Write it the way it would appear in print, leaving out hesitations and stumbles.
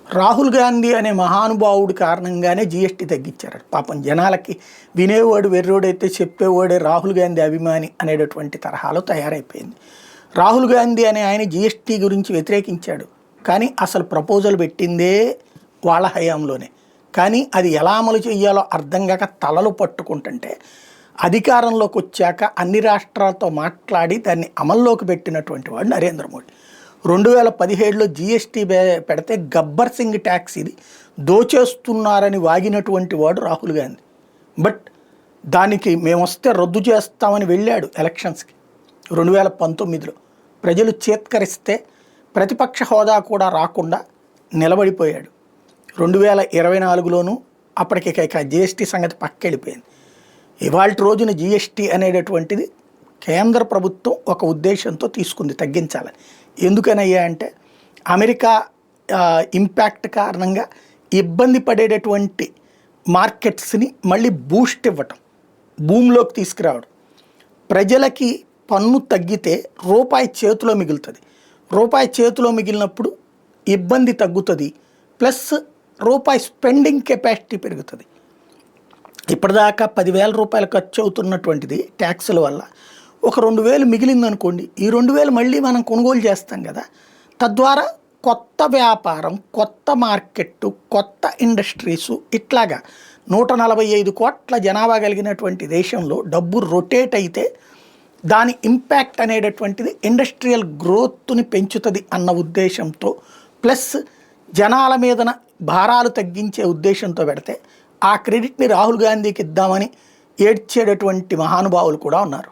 రాహుల్ గాంధీ అనే మహానుభావుడి కారణంగానే జీఎస్టీ తగ్గించారు. పాపం జనాలకి వినేవాడు వెర్రోడైతే చెప్పేవాడే రాహుల్ గాంధీ అభిమాని అనేటటువంటి తరహాలో తయారైపోయింది. రాహుల్ గాంధీ అనే ఆయన జీఎస్టీ గురించి వ్యతిరేకించాడు, కానీ అసలు ప్రపోజల్ పెట్టిందే వాళ్ళ హయాంలోనే. కానీ అది ఎలా అమలు చేయాలో అర్థం కాక తలలు పట్టుకుంటుంటే అధికారంలోకి వచ్చాక అన్ని రాష్ట్రాలతో మాట్లాడి దాన్ని అమల్లోకి పెట్టినటువంటి వాడు నరేంద్ర మోడీ. 2017లో జీఎస్టీ పెడితే గబ్బర్ సింగ్ ట్యాక్స్ ఇది దోచేస్తున్నారని వాగినటువంటి వాడు రాహుల్ గాంధీ. బట్ దానికి మేము వస్తే రద్దు చేస్తామని వెళ్ళాడు ఎలక్షన్స్కి 2019లో. ప్రజలు చేత్కరిస్తే ప్రతిపక్ష హోదా కూడా రాకుండా నిలబడిపోయాడు. 2024లోనూ అప్పటికి జీఎస్టీ సంగతి పక్కెళ్ళిపోయింది. ఇవాళ రోజున జీఎస్టీ అనేటటువంటిది కేంద్ర ప్రభుత్వం ఒక ఉద్దేశంతో తీసుకుంది తగ్గించాలని. ఎందుకనయ్యా అంటే అమెరికా ఇంపాక్ట్ కారణంగా ఇబ్బంది పడేటటువంటి మార్కెట్స్ని మళ్ళీ బూస్ట్ ఇవ్వటం, భూమిలోకి తీసుకురావడం. ప్రజలకి పన్ను తగ్గితే రూపాయి చేతిలో మిగులుతుంది. రూపాయి చేతిలో మిగిలినప్పుడు ఇబ్బంది తగ్గుతుంది, ప్లస్ రూపాయి స్పెండింగ్ కెపాసిటీ పెరుగుతుంది. ఇప్పటిదాకా 10,000 రూపాయలు ఖర్చు అవుతున్నటువంటిది ట్యాక్సుల వల్ల ఒక 2,000 మిగిలిందనుకోండి, ఈ 2,000 మళ్ళీ మనం కొనుగోలు చేస్తాం కదా. తద్వారా కొత్త వ్యాపారం, కొత్త మార్కెట్టు, కొత్త ఇండస్ట్రీసు, ఇట్లాగా 145 కోట్ల జనాభా కలిగినటువంటి దేశంలో డబ్బు రొటేట్ అయితే దాని ఇంపాక్ట్ అనేటటువంటిది ఇండస్ట్రియల్ గ్రోత్ని పెంచుతుంది అన్న ఉద్దేశంతో, ప్లస్ జనాల మీదన భారాలు తగ్గించే ఉద్దేశంతో పెడితే ఆ క్రెడిట్ని రాహుల్ గాంధీకి ఇద్దామని ఏడ్చేటటువంటి మహానుభావులు కూడా ఉన్నారు.